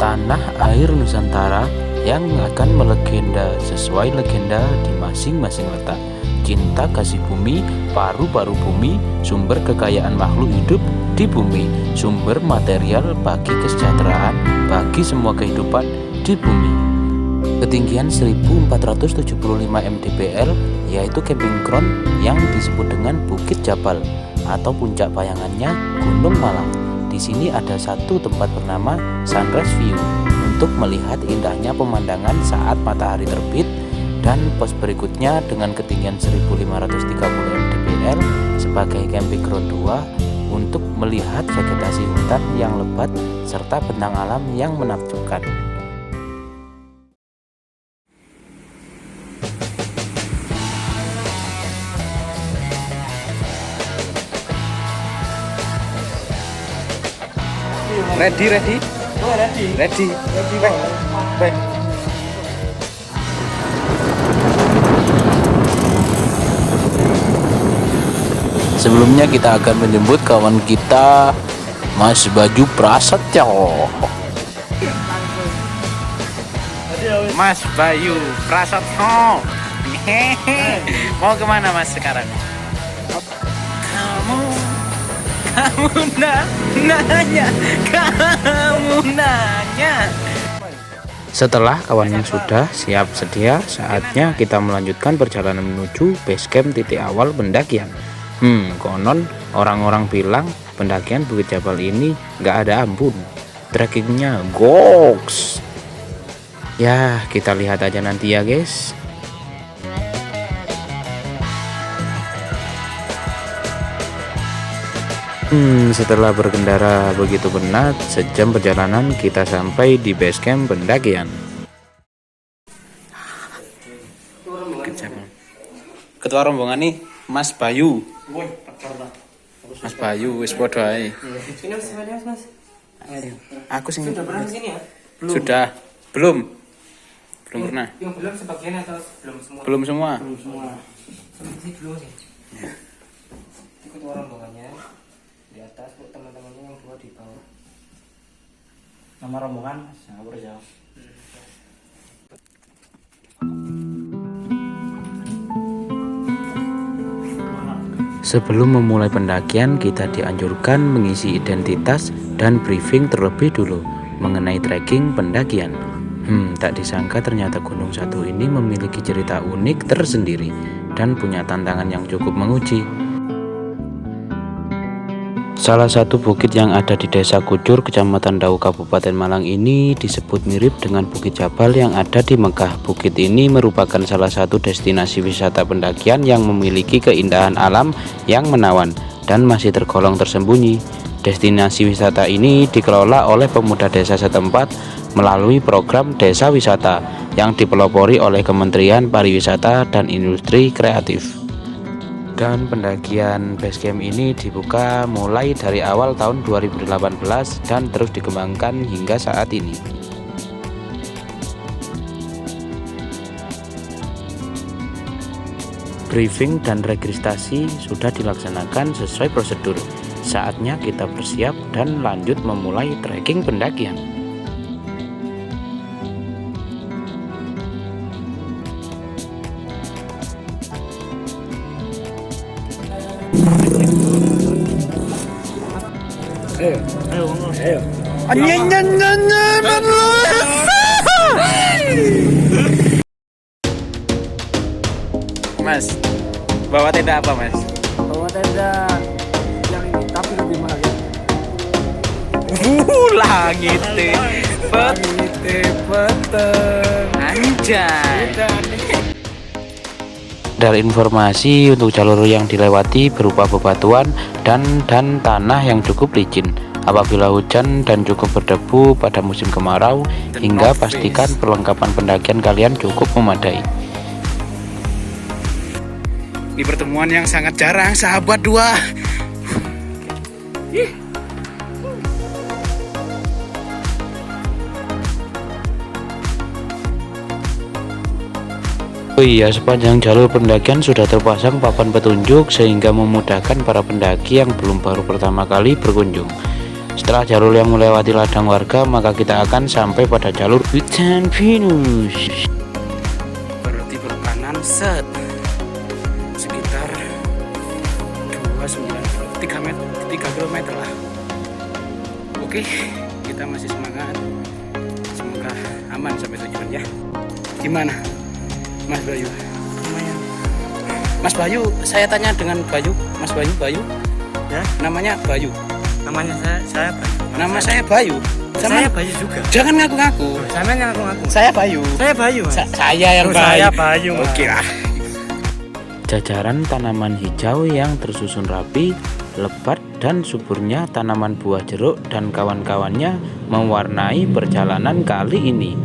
tanah air Nusantara yang akan melegenda sesuai legenda di masing-masing letak. Cinta kasih bumi, paru-paru bumi, sumber kekayaan makhluk hidup di bumi, sumber material bagi kesejahteraan bagi semua kehidupan di bumi. Ketinggian 1475 mdpl yaitu camping ground yang disebut dengan Bukit Jabal atau puncak bayangannya Gunung Malang. Di sini ada satu tempat bernama Sunrise View untuk melihat indahnya pemandangan saat matahari terbit, dan pos berikutnya dengan ketinggian 1530 mdpl sebagai camping ground 2 untuk melihat vegetasi hutan yang lebat serta bentang alam yang menakjubkan. Ready. Oh, ready. Baik. Sebelumnya kita akan menjemput kawan kita Mas Bayu Prasetyo. Mas Bayu Prasetyo. Mau kemana Mas sekarang? Kamu nanya. Setelah kawannya sudah siap sedia, saatnya kita melanjutkan perjalanan menuju base camp titik awal pendakian. Konon orang-orang bilang pendakian Bukit Jabal ini gak ada ampun, trekkingnya goks. Ya, kita lihat aja nanti ya guys. Setelah berkendara begitu penat, sejam perjalanan kita sampai di base camp pendakian. Ketua rombongan nih Mas Bayu. Mas Bayu wis padha ae. Sini Mas. Aku sing Sudah pernah kesini ya? Sudah. Belum pernah. Yang belum sebagian atau belum semua? Belum semua. Sini dulu sih. Ketua rombongannya di atas, teman-temannya yang dua di bawah. Nama rombongan Singapura jauh. Sebelum memulai pendakian, kita dianjurkan mengisi identitas dan briefing terlebih dulu mengenai trekking pendakian. Tak disangka ternyata Gunung Satu ini memiliki cerita unik tersendiri dan punya tantangan yang cukup menguji. Salah satu bukit yang ada di Desa Kucur, Kecamatan Dau, Kabupaten Malang ini disebut mirip dengan Bukit Jabal yang ada di Mekah. Bukit ini merupakan salah satu destinasi wisata pendakian yang memiliki keindahan alam yang menawan dan masih tergolong tersembunyi. Destinasi wisata ini dikelola oleh pemuda desa setempat melalui program Desa Wisata yang dipelopori oleh Kementerian Pariwisata dan Industri Kreatif. Dan pendakian basecamp ini dibuka mulai dari awal tahun 2018 dan terus dikembangkan hingga saat ini. Briefing dan registrasi sudah dilaksanakan sesuai prosedur. Saatnya kita bersiap dan lanjut memulai trekking pendakian. Ayo. Mas, bawa tenda apa Mas? Bawa tenda yang ini tapi lebih mahal ya. Langit Peteng. anjay. Dari informasi untuk jalur yang dilewati berupa bebatuan dan tanah yang cukup licin. Apabila hujan dan cukup berdebu pada musim kemarau, hingga pastikan perlengkapan pendakian kalian cukup memadai. Di pertemuan yang sangat jarang, sahabat dua. Oh iya, sepanjang jalur pendakian sudah terpasang papan petunjuk sehingga memudahkan para pendaki yang baru pertama kali berkunjung. Setelah jalur yang melewati ladang warga, maka kita akan sampai pada jalur hutan pinus. Berarti belok kanan set sekitar 3 km lah. Oke, kita masih semangat. Semoga aman sampai tujuan ya. Gimana Mas Bayu? Mas Bayu, saya tanya dengan Bayu. Mas Bayu Ya, namanya Bayu. namanya saya Bayu. Nama saya Bayu. Saya Bayu juga. Jangan ngaku-ngaku. Sama yang ngaku-ngaku. Saya Bayu. Saya Bayu, Mas. Saya yang Oh, Bayu. saya Bayu, Mas. Oke lah. Jajaran tanaman hijau yang tersusun rapi, lebat dan suburnya tanaman buah jeruk dan kawan-kawannya mewarnai perjalanan kali ini.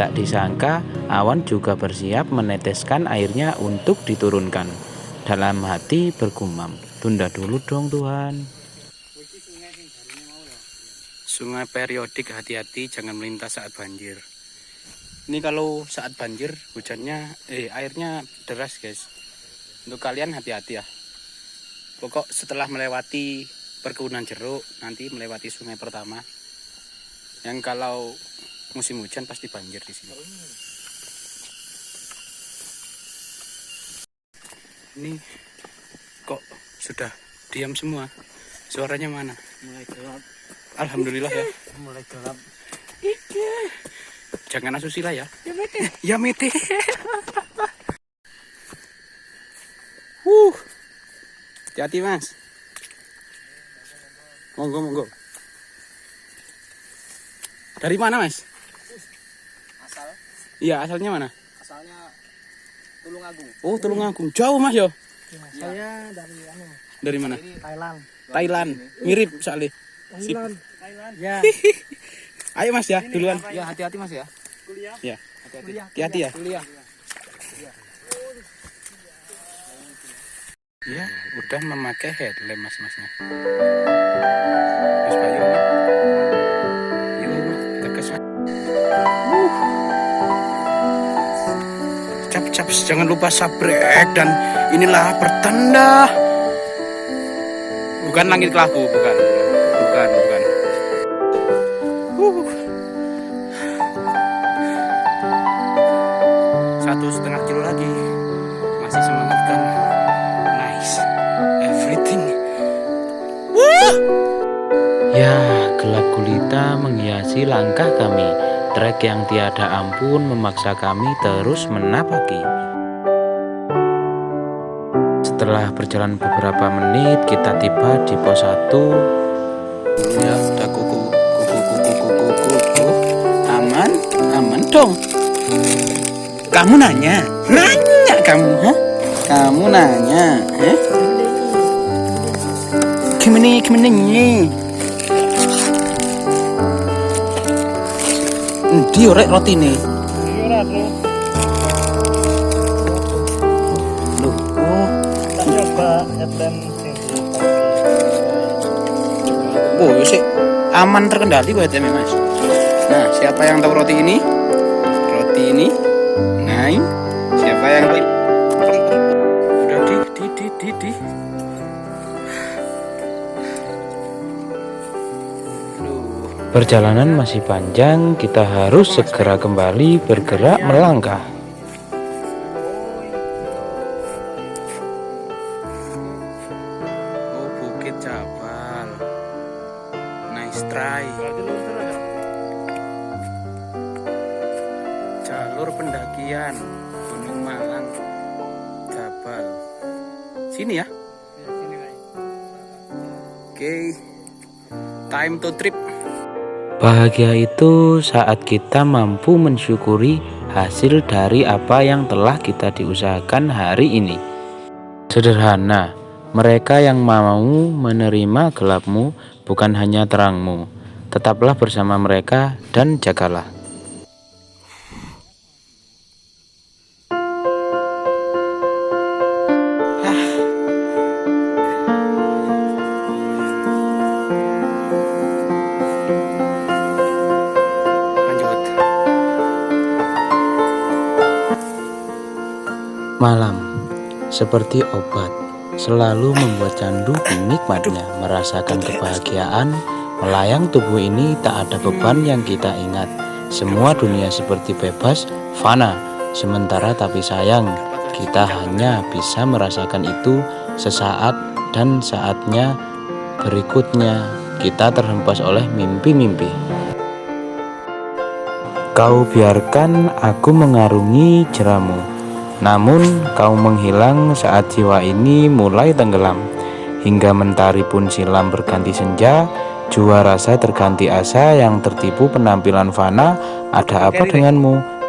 Tak disangka awan juga bersiap meneteskan airnya untuk diturunkan. Dalam hati bergumam, tunda dulu dong Tuhan. Sungai periodik, hati-hati jangan melintas saat banjir. Ini kalau saat banjir hujannya airnya deras guys. Untuk kalian hati-hati ya. Pokok setelah melewati perkebunan jeruk, nanti melewati sungai pertama. Yang kalau musim hujan pasti banjir di sini. Ini kok sudah diam semua? Suaranya mana? Mulai gelap. Alhamdulillah ya. Mulai gelap. Jangan asusila ya. Ya mete. Hati-hati Mas. Monggo. Dari mana Mas? Asal? Iya, asalnya mana? Asalnya Tulungagung. Oh, Tulungagung. Jauh Mas yo. Saya Dari mana? Thailand. Thailand. Mirip soalnya. Sip. Thailand. Ya. Ayo Mas ya, duluan. Ya, hati-hati Mas ya. Ya. Hati-hati. Hati-hati ya. Kuliah. Ya, udah memakai headlamp mas-masnya. Mas Bayu nih. Yuk, tegas. Cap, jangan lupa sabrek dan inilah pertanda. Bukan langit kelabu, bukan. 1,5 kilo lagi. Masih semangat kan? Nice, everything. Ya, gelap gulita menghiasi langkah kami. Trek yang tiada ampun memaksa kami terus menapaki. Setelah berjalan beberapa menit, kita tiba di pos 1. Ya, udah kuku. Aman dong. Kamu nanya kamu, ha? Kamu nanya, Gimana nih? Endi orek roti nih? Loh, oh. Coba headlamp Oh, sih aman terkendali buat Mas. Nah, siapa yang tahu roti ini? Nah, siapa yang tahu? Udah di. Perjalanan masih panjang, kita harus segera kembali bergerak melangkah. Oh, Bukit Jabal. Nice try. Jalur pendakian Gunung Malang Jabal. Sini ya. Oke. Time to trip. Bahagia itu saat kita mampu mensyukuri hasil dari apa yang telah kita diusahakan hari ini. Sederhana, mereka yang mau menerima gelapmu bukan hanya terangmu. Tetaplah bersama mereka dan jagalah. Malam, seperti obat, selalu membuat candu nikmatnya merasakan kebahagiaan Melayang tubuh ini tak ada beban yang kita ingat. Semua dunia seperti bebas, fana. Sementara tapi sayang, kita hanya bisa merasakan itu sesaat, dan saatnya berikutnya kita terhempas oleh mimpi-mimpi. Kau biarkan aku mengarungi jeramu, namun kau menghilang saat jiwa ini mulai tenggelam. Hingga mentari pun silam berganti senja, jua rasa terganti asa, yang tertipu penampilan fana. Ada apa denganmu?